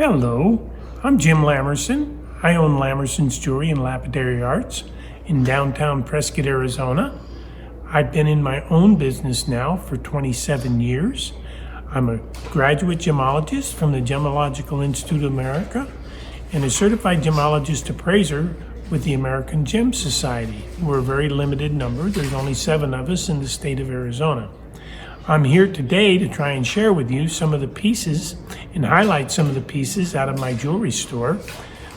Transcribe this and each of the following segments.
Hello, I'm Jim Lamerson. I own Lamersons Jewelry and Lapidary Arts in downtown Prescott, Arizona. I've been in my own business now for 27 years. I'm a graduate gemologist from the Gemological Institute of America and a certified gemologist appraiser with the American Gem Society. We're a very limited number. There's only 7 of us in the state of Arizona. I'm here today to try and share with you some of the pieces and highlight some of the pieces out of my jewelry store.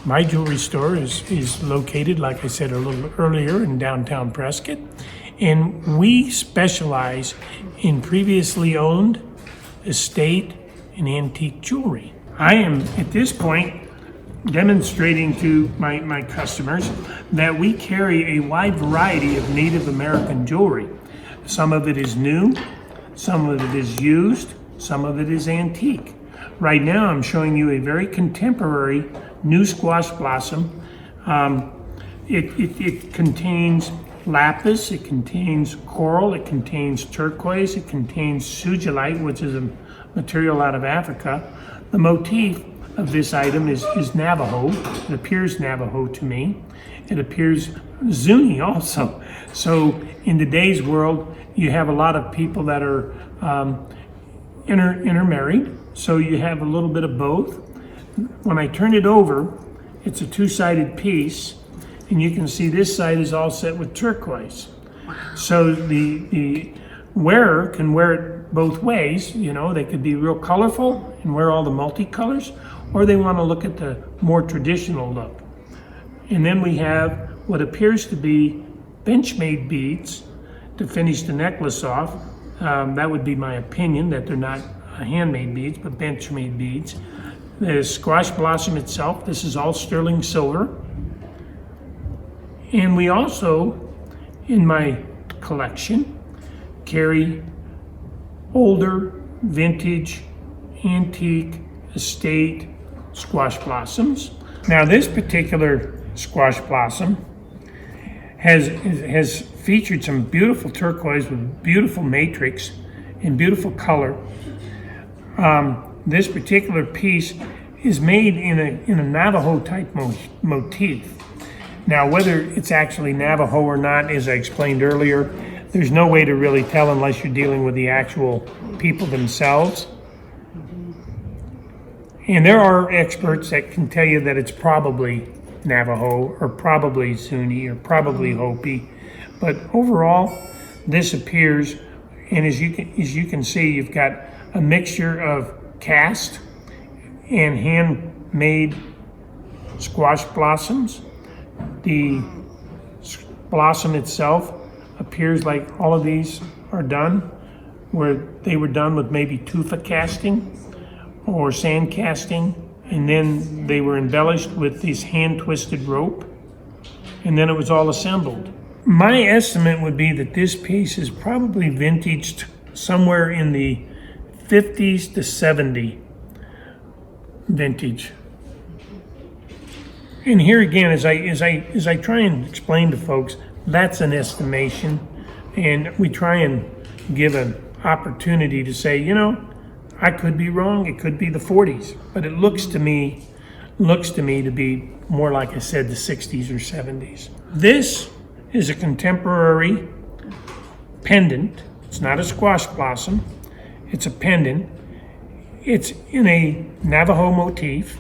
My jewelry store is located, like I said a little earlier, in downtown Prescott, and we specialize in previously owned, estate, and antique jewelry. I am, at this point, demonstrating to my customers that we carry a wide variety of Native American jewelry. Some of it is new, some of it is used, some of it is antique. Right now I'm showing you a very contemporary new squash blossom. It contains lapis, it contains coral, it contains turquoise, it contains sugilite, which is a material out of Africa. The motif of this item is Navajo. It appears Navajo to me. It appears Zuni also. So in today's world, you have a lot of people that are intermarried. So you have a little bit of both. When I turn it over, it's a 2-sided piece, and you can see this side is all set with turquoise. So the wearer can wear it both ways. You know, they could be real colorful and wear all the multicolors, or they want to look at the more traditional look. And then we have what appears to be Benchmade beads to finish the necklace off. That would be my opinion, that they're not handmade beads, but Benchmade beads. The squash blossom itself, this is all sterling silver. And we also, in my collection, carry older, vintage, antique, estate squash blossoms. Now this particular squash blossom has featured some beautiful turquoise with beautiful matrix and beautiful color. This particular piece is made in a Navajo type motif. Now whether it's actually Navajo or not, as I explained earlier, there's no way to really tell unless you're dealing with the actual people themselves. And there are experts that can tell you that it's probably Navajo or probably Zuni or probably Hopi. But overall, this appears, and as you can see, you've got a mixture of cast and handmade squash blossoms. The blossom itself appears like all of these are done where they were done with maybe tufa casting or sand casting, and then they were embellished with this hand-twisted rope, and then it was all assembled. My estimate would be that this piece is probably vintaged somewhere in the 50s to 70 vintage. And here again, as I try and explain to folks, that's an estimation, and we try and give an opportunity to say, you know, I could be wrong. It could be the 40s, but it looks to me to be more, like I said, the 60s or 70s. This is a contemporary pendant. It's not a squash blossom. It's a pendant. It's in a Navajo motif,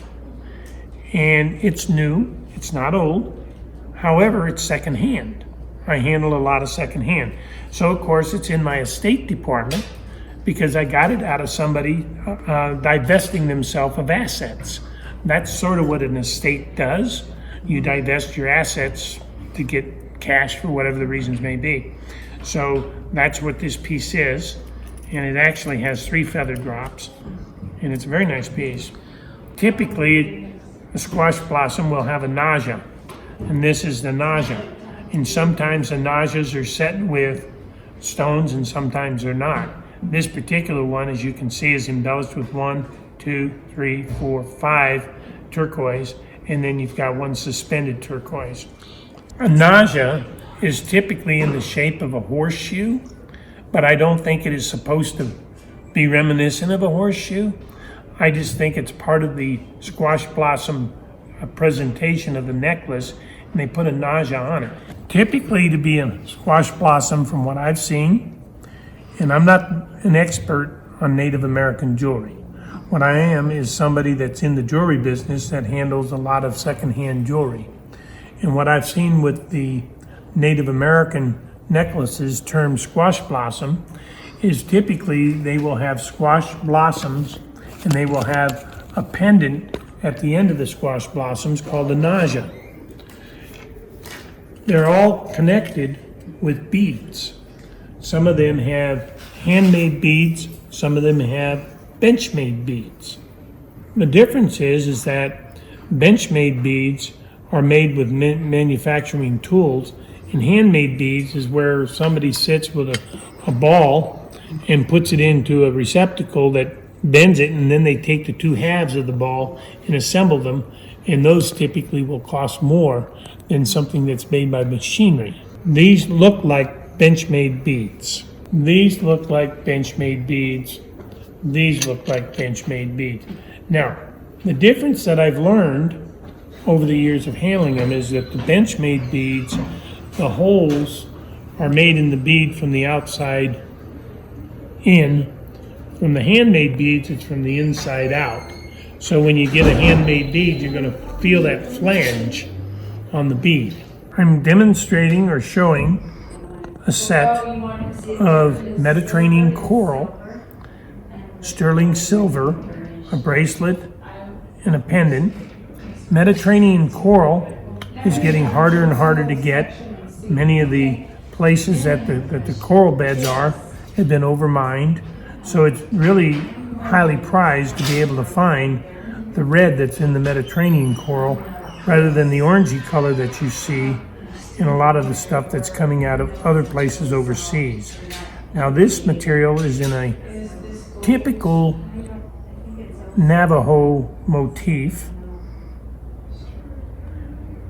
and it's new. It's not old. However, it's secondhand. I handle a lot of secondhand. So, of course, it's in my estate department because I got it out of somebody divesting themselves of assets. That's sort of what an estate does. You divest your assets to get cash for whatever the reasons may be. So that's what this piece is. And it actually has 3 feather drops. And it's a very nice piece. Typically, a squash blossom will have a naja. And this is the naja. And sometimes the najas are set with stones and sometimes they're not. This particular one, as you can see, is embellished with 1, 2, 3, 4, 5 turquoise, and then you've got 1 suspended turquoise. A naja is typically in the shape of a horseshoe, but I don't think it is supposed to be reminiscent of a horseshoe. I just think it's part of the squash blossom presentation of the necklace, and they put a naja on it. Typically, to be a squash blossom, from what I've seen, and I'm not an expert on Native American jewelry. What I am is somebody that's in the jewelry business that handles a lot of secondhand jewelry. And what I've seen with the Native American necklaces termed squash blossom is typically they will have squash blossoms and they will have a pendant at the end of the squash blossoms called a naja. They're all connected with beads. Some of them have handmade beads, some of them have Benchmade beads. The difference is that Benchmade beads are made with manufacturing tools, and handmade beads is where somebody sits with a ball and puts it into a receptacle that bends it, and then they take the two halves of the ball and assemble them, and those typically will cost more than something that's made by machinery. These look like Benchmade beads. These look like Benchmade beads. These look like Benchmade beads. Now, the difference that I've learned over the years of handling them is that the Benchmade beads, the holes are made in the bead from the outside in. From the handmade beads, it's from the inside out. So when you get a handmade bead, you're going to feel that flange on the bead. I'm demonstrating or showing a set of Mediterranean coral, sterling silver, a bracelet, and a pendant. Mediterranean coral is getting harder and harder to get. Many of the places that the coral beds are have been overmined, so it's really highly prized to be able to find the red that's in the Mediterranean coral rather than the orangey color that you see in a lot of the stuff that's coming out of other places overseas. Now this material is in a typical Navajo motif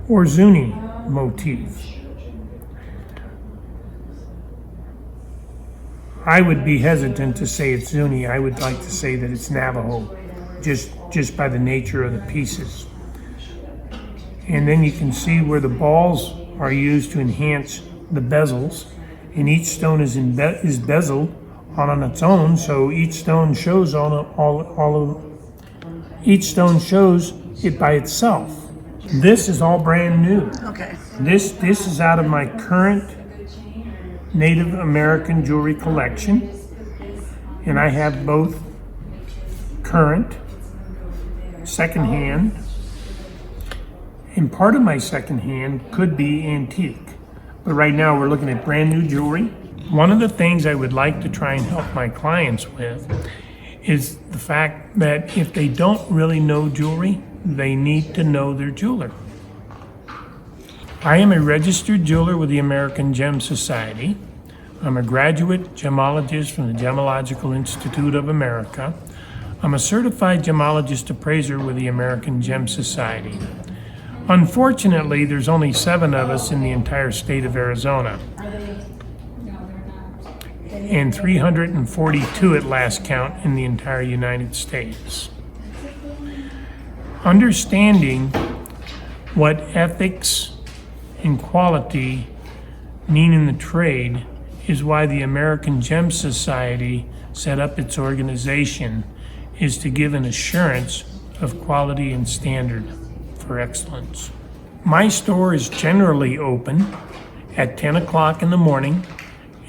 or Zuni motif. I would be hesitant to say it's Zuni. I would like to say that it's Navajo, just by the nature of the pieces. And then you can see where the balls are used to enhance the bezels, and each stone is bezeled on its own, so each stone shows each stone shows it by itself. This is all brand new. Okay. This is out of my current Native American jewelry collection, and I have both current, secondhand, and part of my secondhand could be antique. But right now we're looking at brand new jewelry. One of the things I would like to try and help my clients with is the fact that if they don't really know jewelry, they need to know their jeweler. I am a registered jeweler with the American Gem Society. I'm a graduate gemologist from the Gemological Institute of America. I'm a certified gemologist appraiser with the American Gem Society. Unfortunately, there's only 7 of us in the entire state of Arizona, and 342 at last count in the entire United States. Understanding what ethics and quality mean in the trade is why the American Gem Society set up its organization, is to give an assurance of quality and standard for excellence. My store is generally open at 10 o'clock in the morning,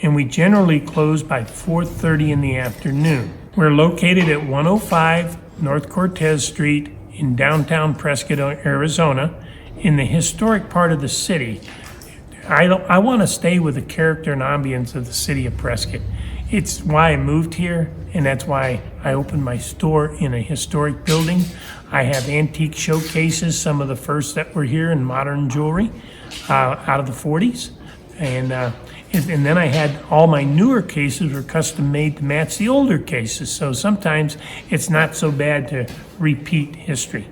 and we generally close by 4:30 in the afternoon. We're located at 105 North Cortez Street in downtown Prescott, Arizona, in the historic part of the city. I want to stay with the character and ambience of the city of Prescott. It's why I moved here, and that's why I opened my store in a historic building. I have antique showcases, some of the first that were here in modern jewelry out of the 40s. And then I had all my newer cases were custom made to match the older cases. So sometimes it's not so bad to repeat history.